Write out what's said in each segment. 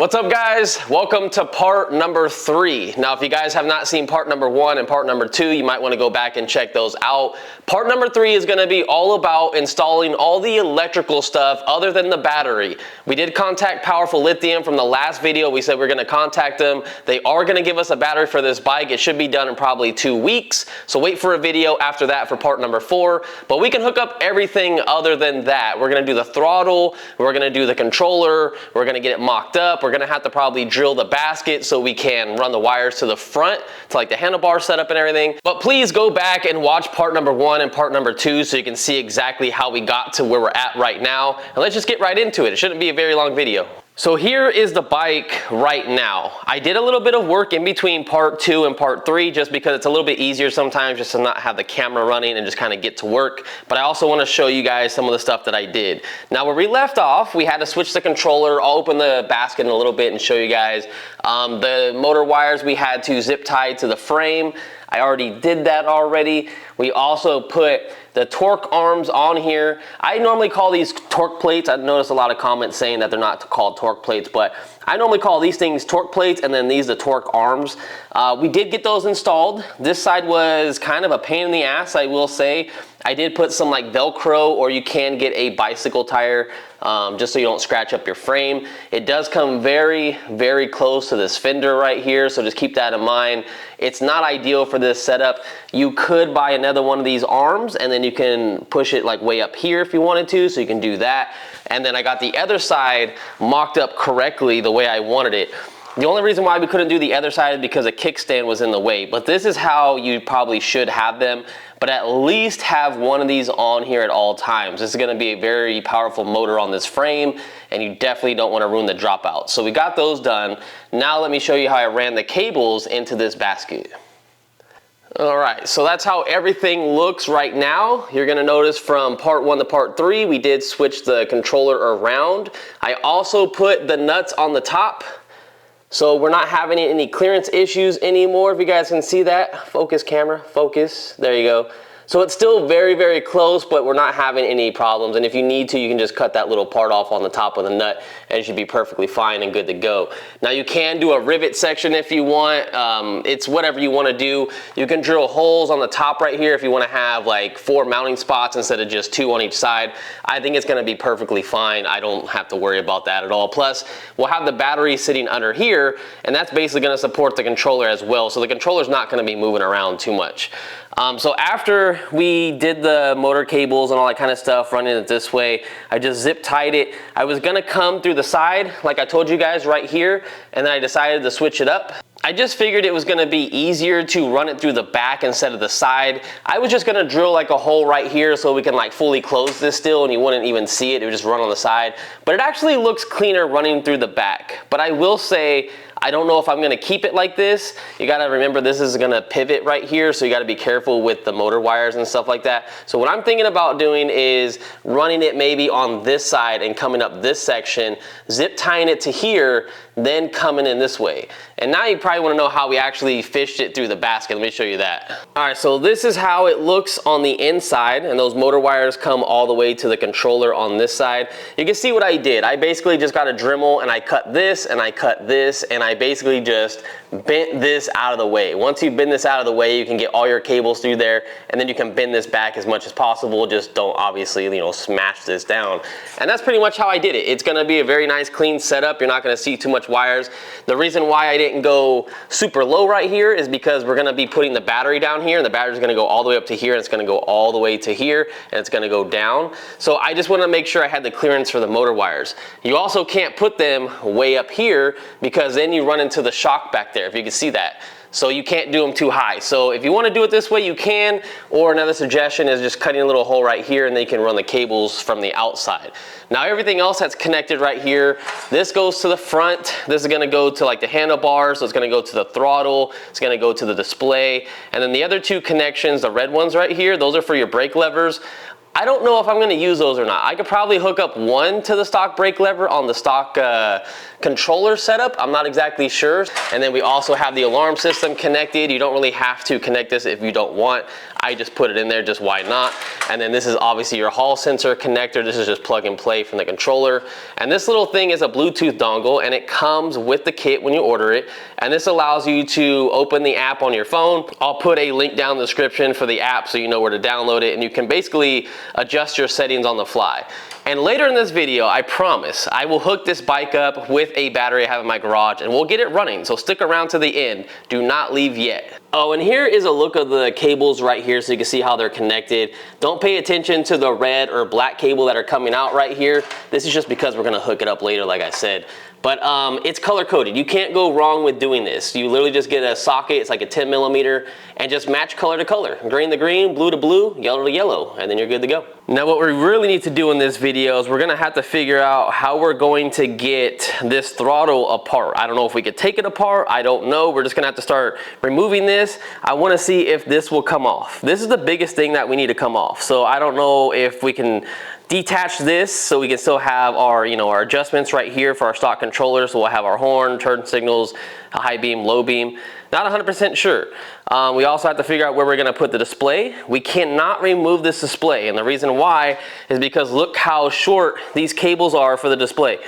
What's up guys? Welcome to part number 3. Now if you guys have not seen part number 1 and part number 2, you might want to go back and check those out. Part number 3 is going to be all about installing all the electrical stuff other than the battery. We did contact Powerful Lithium from the last video. We said we're going to contact them. They are going to give us a battery for this bike. It should be done in probably 2 weeks. So wait for a video after that for part number 4. But we can hook up everything other than that. We're going to do the throttle. We're going to do the controller. We're going to get it mocked up. We're gonna have to probably drill the basket so we can run the wires to the front to like the handlebar setup and everything. But please go back and watch part number 1 and part number 2 so you can see exactly how we got to where we're at right now. And let's just get right into it. It shouldn't be a very long video. So here is the bike right now. I did a little bit of work in between part 2 and part 3 just because it's a little bit easier sometimes just to not have the camera running and just kind of get to work. But I also want to show you guys some of the stuff that I did. Now where we left off, we had to switch the controller. I'll open the basket in a little bit and show you guys. The motor wires we had to zip tie to the frame. I already did that already. We also put the torque arms on here. I normally call these torque plates. I noticed a lot of comments saying that they're not called torque plates, but I normally call these things torque plates and then these the torque arms. We did get those installed. This side was kind of a pain in the ass, I will say. I did put some like Velcro, or you can get a bicycle tire just so you don't scratch up your frame. It does come very, very close to this fender right here, so just keep that in mind. It's not ideal for this setup. You could buy another one of these arms and then you can push it like way up here if you wanted to, so you can do that. And then I got the other side mocked up correctly the way I wanted it. The only reason why we couldn't do the other side is because a kickstand was in the way, but this is how you probably should have them. But at least have one of these on here at all times. This is gonna be a very powerful motor on this frame, and you definitely don't wanna ruin the dropout. So we got those done. Now let me show you how I ran the cables into this basket. All right, so that's how everything looks right now. You're gonna notice from part 1 to part 3, we did switch the controller around. I also put the nuts on the top, so we're not having any clearance issues anymore. If you guys can see that, focus camera, focus, there you go. So it's still very, very close, but we're not having any problems. And if you need to, you can just cut that little part off on the top of the nut and it should be perfectly fine and good to go. Now you can do a rivet section if you want. It's whatever you want to do. You can drill holes on the top right here if you want to have like 4 mounting spots instead of just 2 on each side. I think it's going to be perfectly fine. I don't have to worry about that at all. Plus, we'll have the battery sitting under here, and that's basically going to support the controller as well. So the controller's not going to be moving around too much. So after we did the motor cables and all that kind of stuff, running it this way, I just zip tied it. I was gonna come through the side, like I told you guys right here, and then I decided to switch it up. I just figured it was gonna be easier to run it through the back instead of the side. I was just gonna drill like a hole right here so we can like fully close this still and you wouldn't even see it. It would just run on the side. But it actually looks cleaner running through the back. But I will say, I don't know if I'm gonna keep it like this. You gotta remember this is gonna pivot right here, so you gotta be careful with the motor wires and stuff like that. So what I'm thinking about doing is running it maybe on this side and coming up this section, zip tying it to here, then coming in this way. And now you probably wanna know how we actually fished it through the basket. Let me show you that. All right, so this is how it looks on the inside, and those motor wires come all the way to the controller on this side. You can see what I did. I basically just got a Dremel and I cut this and I cut this and I basically just bent this out of the way. Once you bend this out of the way, you can get all your cables through there, and then you can bend this back as much as possible. Just don't obviously, you know, smash this down. And that's pretty much how I did it. It's gonna be a very nice clean setup. You're not gonna see too much wires. The reason why I didn't go super low right here is because we're gonna be putting the battery down here, and the battery's gonna go all the way up to here, and it's gonna go all the way to here, and it's gonna go down. So I just wanna make sure I had the clearance for the motor wires. You also can't put them way up here because then you run into the shock back there, if you can see that. So you can't do them too high. So if you want to do it this way, you can, or another suggestion is just cutting a little hole right here and then you can run the cables from the outside. Now everything else that's connected right here, this goes to the front. This is going to go to like the handlebar, so it's going to go to the throttle, it's going to go to the display, and then the other 2 connections, the red ones right here, those are for your brake levers. I don't know if I'm gonna use those or not. I could probably hook up one to the stock brake lever on the stock controller setup. I'm not exactly sure. And then we also have the alarm system connected. You don't really have to connect this if you don't want. I just put it in there, just why not? And then this is obviously your hall sensor connector. This is just plug and play from the controller. And this little thing is a Bluetooth dongle, and it comes with the kit when you order it. And this allows you to open the app on your phone. I'll put a link down in the description for the app so you know where to download it, and you can basically adjust your settings on the fly. And later in this video, I promise, I will hook this bike up with a battery I have in my garage and we'll get it running. So stick around to the end. Do not leave yet. Oh, and here is a look of the cables right here so you can see how they're connected. Don't pay attention to the red or black cable that are coming out right here. This is just because we're gonna hook it up later, like I said. But it's color coded. You can't go wrong with doing this. You literally just get a socket, it's like a 10 millimeter, and just match color to color. Green to green, blue to blue, yellow to yellow, and then you're good to go. Now what we really need to do in this video is we're gonna have to figure out how we're going to get this throttle apart. I don't know if we could take it apart, I don't know. We're just gonna have to start removing this. I wanna see if this will come off. This is the biggest thing that we need to come off. So I don't know if we can detach this so we can still have our, our adjustments right here for our stock controller. So we'll have our horn, turn signals, high beam, low beam. Not 100% sure. We also have to figure out where we're gonna put the display. We cannot remove this display, and the reason why is because look how short these cables are for the display.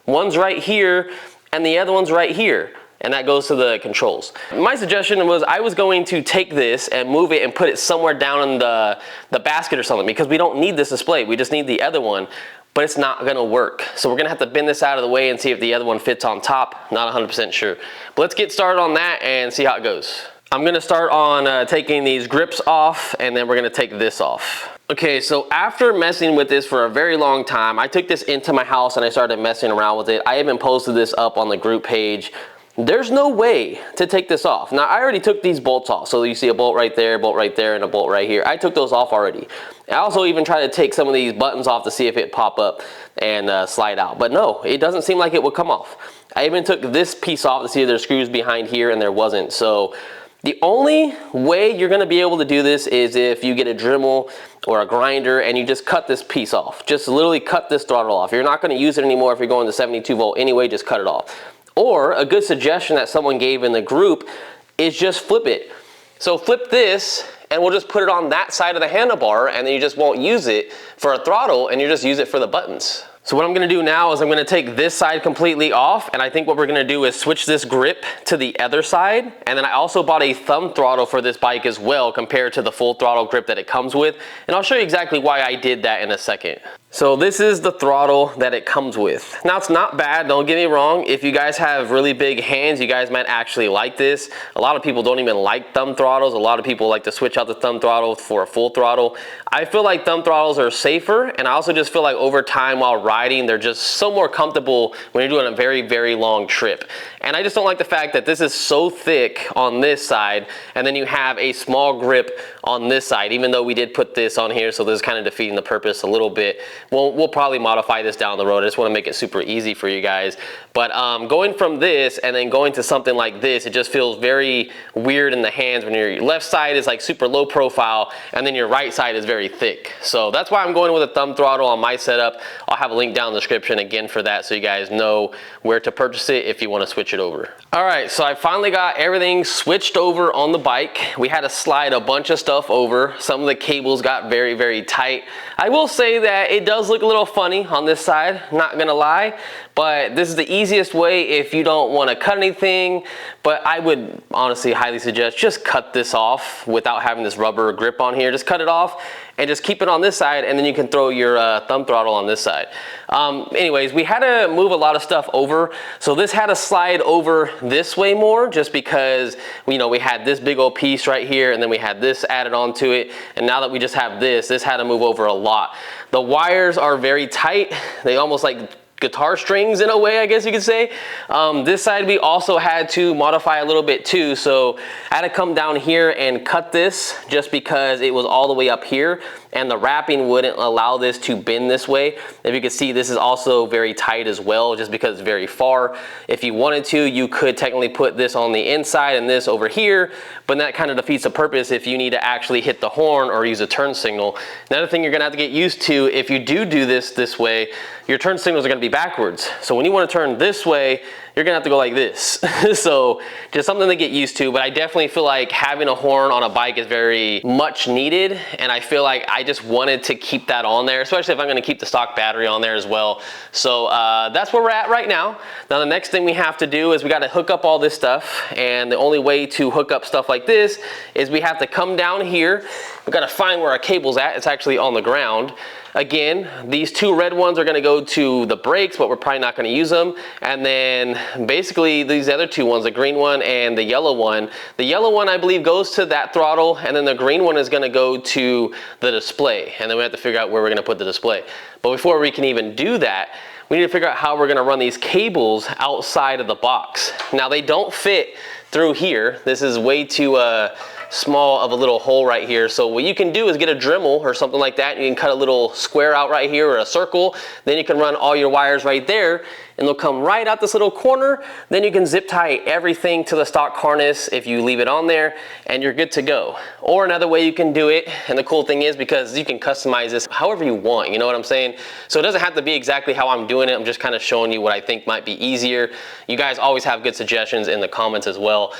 One's right here and the other one's right here, and that goes to the controls. My suggestion was I was going to take this and move it and put it somewhere down in the basket or something, because we don't need this display, we just need the other one, but it's not gonna work. So we're gonna have to bend this out of the way and see if the other one fits on top. Not 100% sure. But let's get started on that and see how it goes. I'm gonna start on taking these grips off, and then we're gonna take this off. Okay, so after messing with this for a very long time, I took this into my house and I started messing around with it. I even posted this up on the group page. There's no way to take this off. Now, I already took these bolts off. So you see a bolt right there, and a bolt right here. I took those off already. I also even tried to take some of these buttons off to see if it pop up and slide out. But no, it doesn't seem like it would come off. I even took this piece off to see if there's screws behind here, and there wasn't. So the only way you're gonna be able to do this is if you get a Dremel or a grinder and you just cut this piece off. Just literally cut this throttle off. You're not gonna use it anymore if you're going to 72 volt anyway, just cut it off. Or a good suggestion that someone gave in the group is just flip it. So flip this and we'll just put it on that side of the handlebar, and then you just won't use it for a throttle and you just use it for the buttons. So what I'm gonna do now is I'm gonna take this side completely off, and I think what we're gonna do is switch this grip to the other side. And then I also bought a thumb throttle for this bike as well, compared to the full throttle grip that it comes with. And I'll show you exactly why I did that in a second. So this is the throttle that it comes with. Now it's not bad, don't get me wrong. If you guys have really big hands, you guys might actually like this. A lot of people don't even like thumb throttles. A lot of people like to switch out the thumb throttle for a full throttle. I feel like thumb throttles are safer, and I also just feel like over time while riding, they're just so more comfortable when you're doing a very, very long trip. And I just don't like the fact that this is so thick on this side, and then you have a small grip on this side, even though we did put this on here, so this is kind of defeating the purpose a little bit. We'll probably modify this down the road. I just want to make it super easy for you guys. But going from this and then going to something like this, it just feels very weird in the hands when your left side is like super low profile and then your right side is very thick. So that's why I'm going with a thumb throttle on my setup. I'll have a link down in the description again for that, so you guys know where to purchase it if you want to switch it over. All right, so I finally got everything switched over on the bike. We had to slide a bunch of stuff over. Some of the cables got very, very tight. I will say that it does look a little funny on this side, not gonna lie, but this is the easiest way if you don't want to cut anything. But I would honestly highly suggest just cut this off without having this rubber grip on here. Just cut it off and just keep it on this side, and then you can throw your thumb throttle on this side. Anyways, we had to move a lot of stuff over, so this had to slide over this way more, just because we had this big old piece right here, and then we had this added onto it, and now that we just have this had to move over a lot. The wires are very tight. They almost like guitar strings in a way, I guess you could say. This side we also had to modify a little bit too, so I had to come down here and cut this just because it was all the way up here and the wrapping wouldn't allow this to bend this way. If you can see, this is also very tight as well, just because it's very far. If you wanted to, you could technically put this on the inside and this over here, but that kind of defeats the purpose if you need to actually hit the horn or use a turn signal. Another thing you're gonna have to get used to, if you do this way, your turn signals are gonna be backwards. So when you wanna turn this way, you're gonna have to go like this. So just something to get used to, but I definitely feel like having a horn on a bike is very much needed, and I feel like I just wanted to keep that on there, especially if I'm gonna keep the stock battery on there as well. So that's where we're at right now. Now the next thing we have to do is we gotta hook up all this stuff, and the only way to hook up stuff like this is we have to come down here. We gotta find where our cable's at. It's actually on the ground. Again, these two red ones are gonna go to the brakes, but we're probably not gonna use them. And then basically these other two ones, the green one and the yellow one. The yellow one, I believe, goes to that throttle, and then the green one is gonna go to the display. And then we have to figure out where we're gonna put the display. But before we can even do that, we need to figure out how we're gonna run these cables outside of the box. Now they don't fit through here. This is way too small of a little hole right here. So what you can do is get a Dremel or something like that. You can cut a little square out right here or a circle. Then you can run all your wires right there, and they'll come right out this little corner. Then you can zip tie everything to the stock harness if you leave it on there, and you're good to go. Or another way you can do it, and the cool thing is because you can customize this however you want, you know what I'm saying? So it doesn't have to be exactly how I'm doing it. I'm just kind of showing you what I think might be easier. You guys always have good suggestions in the comments as well.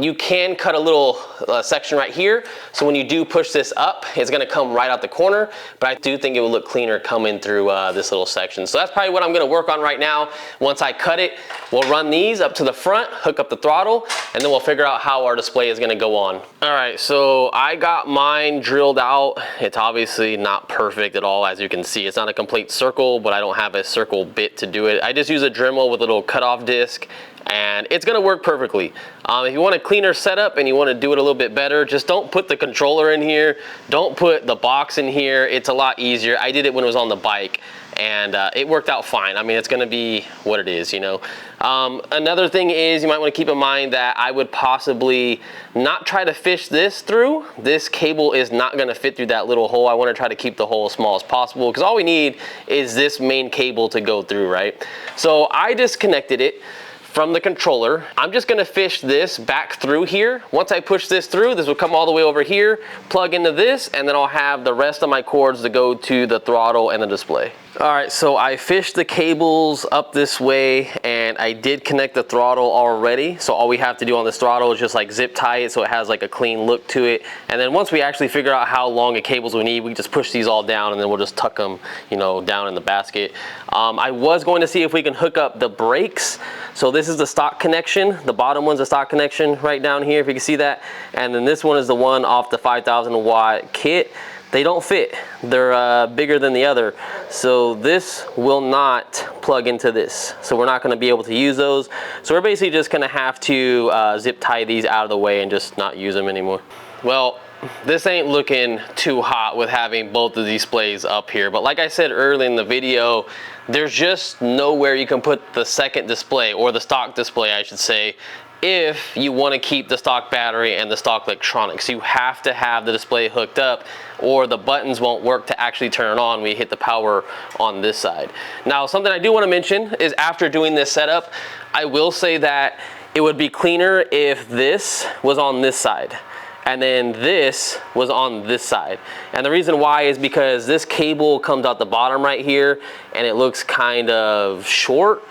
You can cut a little section right here, so when you do push this up, it's gonna come right out the corner, but I do think it will look cleaner coming through this little section. So that's probably what I'm gonna work on right now. Once I cut it, we'll run these up to the front, hook up the throttle, and then we'll figure out how our display is gonna go on. All right, so I got mine drilled out. It's obviously not perfect at all, as you can see. It's not a complete circle, but I don't have a circle bit to do it. I just use a Dremel with a little cutoff disc, and it's gonna work perfectly. If you want a cleaner setup and you wanna do it a little bit better, just don't put the controller in here. Don't put the box in here. It's a lot easier. I did it when it was on the bike, and it worked out fine. I mean, it's gonna be what it is, you know. Another thing is you might wanna keep in mind that I would possibly not try to fish this through. This cable is not gonna fit through that little hole. I wanna try to keep the hole as small as possible, because all we need is this main cable to go through, right? So I disconnected it from the controller. I'm just gonna fish this back through here. Once I push this through, this will come all the way over here, plug into this, and then I'll have the rest of my cords to go to the throttle and the display. All right, so I fished the cables up this way, and I did connect the throttle already. So all we have to do on this throttle is just like zip tie it so it has like a clean look to it. And then once we actually figure out how long of cables we need, we just push these all down, and then we'll just tuck them, you know, down in the basket. I was going to see if we can hook up the brakes. So this is the stock connection. The bottom one's a stock connection right down here, if you can see that. And then this one is the one off the 5,000 watt kit. They don't fit. They're bigger than the other. So this will not plug into this. So we're not gonna be able to use those. So we're basically just gonna have to zip tie these out of the way and just not use them anymore. Well, this ain't looking too hot with having both of these displays up here. But like I said early in the video, there's just nowhere you can put the second display, or the stock display, I should say, if you want to keep the stock battery and the stock electronics. You have to have the display hooked up, or the buttons won't work to actually turn it on when you hit the power on this side. Now, something I do want to mention is after doing this setup, I will say that it would be cleaner if this was on this side and then this was on this side. And the reason why is because this cable comes out the bottom right here, and it looks kind of short.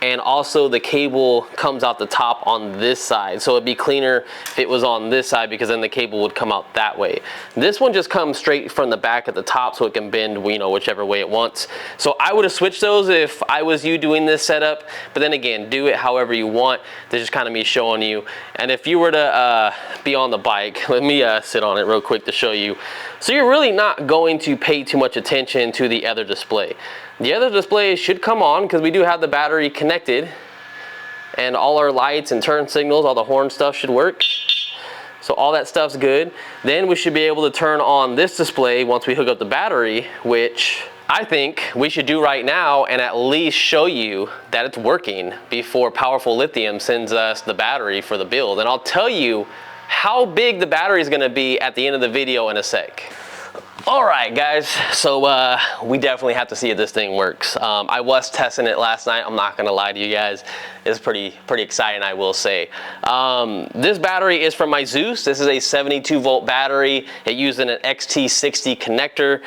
And also the cable comes out the top on this side. So it'd be cleaner if it was on this side, because then the cable would come out that way. This one just comes straight from the back at the top, so it can bend, you know, whichever way it wants. So I would have switched those if I was you doing this setup, but then again, do it however you want. This is kind of me showing you. And if you were to be on the bike, let me sit on it real quick to show you. So you're really not going to pay too much attention to the other display. The other display should come on because we do have the battery connected, and all our lights and turn signals, all the horn stuff should work. So all that stuff's good. Then we should be able to turn on this display once we hook up the battery, which I think we should do right now, and at least show you that it's working before Powerful Lithium sends us the battery for the build. And I'll tell you how big the battery is gonna be at the end of the video in a sec. All right, guys, so we definitely have to see if this thing works. I was testing it last night. I'm not gonna lie to you guys. It's pretty exciting, I will say. This battery is from my Zeus. This is a 72 volt battery. It used an XT60 connector.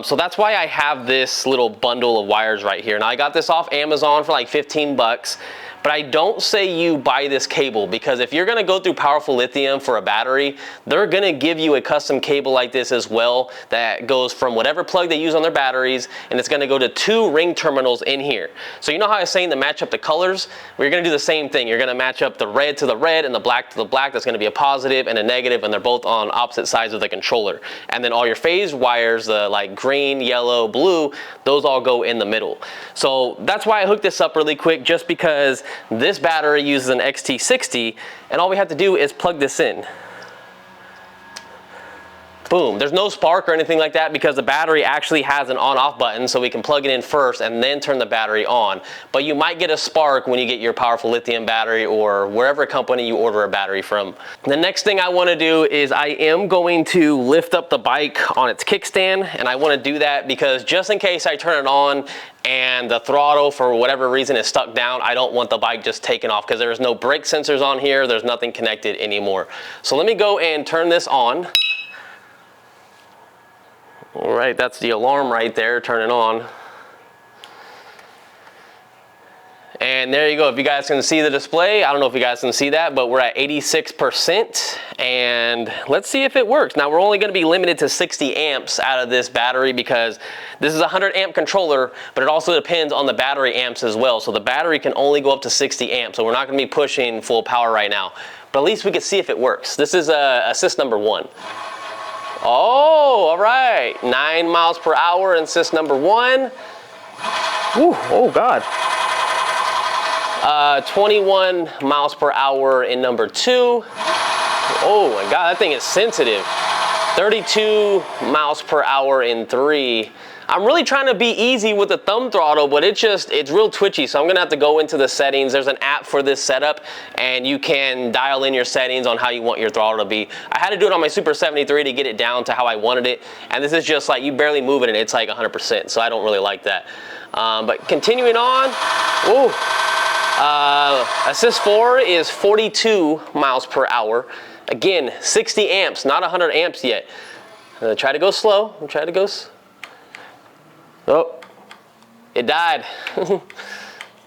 So that's why I have this little bundle of wires right here. Now I got this off Amazon for like 15 bucks. But I don't say you buy this cable, because if you're gonna go through Powerful Lithium for a battery, they're gonna give you a custom cable like this as well that goes from whatever plug they use on their batteries, and it's gonna go to 2 ring terminals in here. So you know how I was saying to match up the colors? Well, you're gonna do the same thing. You're gonna match up the red to the red and the black to the black. That's gonna be a positive and a negative, and they're both on opposite sides of the controller. And then all your phase wires, the like green, yellow, blue, those all go in the middle. So that's why I hooked this up really quick, just because this battery uses an XT60, and all we have to do is plug this in. Boom. There's no spark or anything like that because the battery actually has an on-off button, so we can plug it in first and then turn the battery on. But you might get a spark when you get your Powerful Lithium battery or wherever company you order a battery from. The next thing I want to do is I am going to lift up the bike on its kickstand, and I want to do that because just in case I turn it on and the throttle for whatever reason is stuck down, I don't want the bike just taken off because there's no brake sensors on here. There's nothing connected anymore. So let me go and turn this on. All right, that's the alarm right there, turning on. And there you go. If you guys can see the display, I don't know if you guys can see that, but we're at 86%, and let's see if it works. Now we're only going to be limited to 60 amps out of this battery because this is a 100 amp controller, but it also depends on the battery amps as well. So the battery can only go up to 60 amps, so we're not going to be pushing full power right now, but at least we can see if it works. This is assist number 1. Oh, all right, 9 miles per hour in assist number 1. Ooh, oh God. 21 miles per hour in number 2. Oh my God, that thing is sensitive. 32 miles per hour in 3. I'm really trying to be easy with the thumb throttle, but it's real twitchy, so I'm gonna have to go into the settings. There's an app for this setup, and you can dial in your settings on how you want your throttle to be. I had to do it on my Super 73 to get it down to how I wanted it, and this is just like, you barely move it and it's like 100%, so I don't really like that. But continuing on, ooh. Assist 4 is 42 miles per hour. Again, 60 amps, not 100 amps yet. Try to go slow, try to go oh, it died.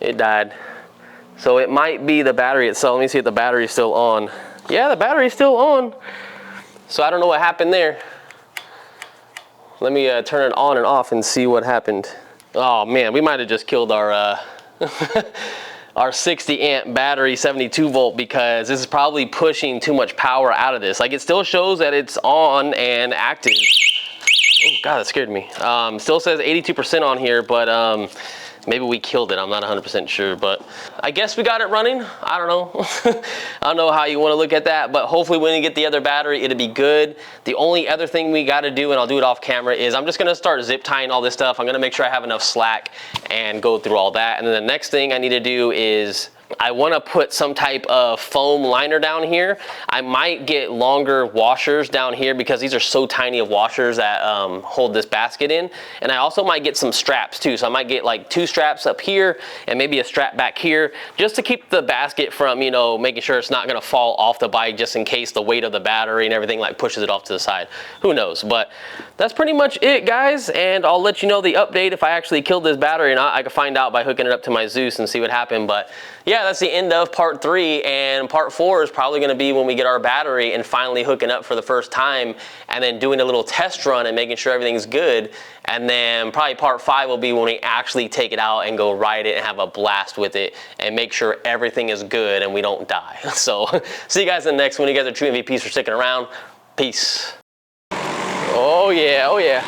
It died. So it might be the battery itself. Let me see if the battery's still on. Yeah, the battery's still on. So I don't know what happened there. Let me turn it on and off and see what happened. Oh man, we might have just killed our our 60 amp battery 72 volt because this is probably pushing too much power out of this. Like, it still shows that it's on and active. Oh God, that scared me. Still says 82% on here, but maybe we killed it. I'm not 100% sure, but I guess we got it running. I don't know. I don't know how you want to look at that, but hopefully when you get the other battery, it'll be good. The only other thing we got to do, and I'll do it off camera, is I'm just going to start zip tying all this stuff. I'm going to make sure I have enough slack and go through all that. And then the next thing I need to do is I want to put some type of foam liner down here. I might get longer washers down here because these are so tiny of washers that hold this basket in. And I also might get some straps too. So I might get like 2 straps up here and maybe a strap back here just to keep the basket from, you know, making sure it's not going to fall off the bike just in case the weight of the battery and everything like pushes it off to the side. Who knows? But that's pretty much it, guys. And I'll let you know the update if I actually killed this battery or not. I can find out by hooking it up to my Zeus and see what happened. But yeah, that's the end of part 3, and part 4 is probably going to be when we get our battery and finally hooking up for the first time and then doing a little test run and making sure everything's good. And then probably part 5 will be when we actually take it out and go ride it and have a blast with it and make sure everything is good and we don't die. So see you guys in the next one. You guys are true MVPs for sticking around. Peace. Oh yeah, oh yeah.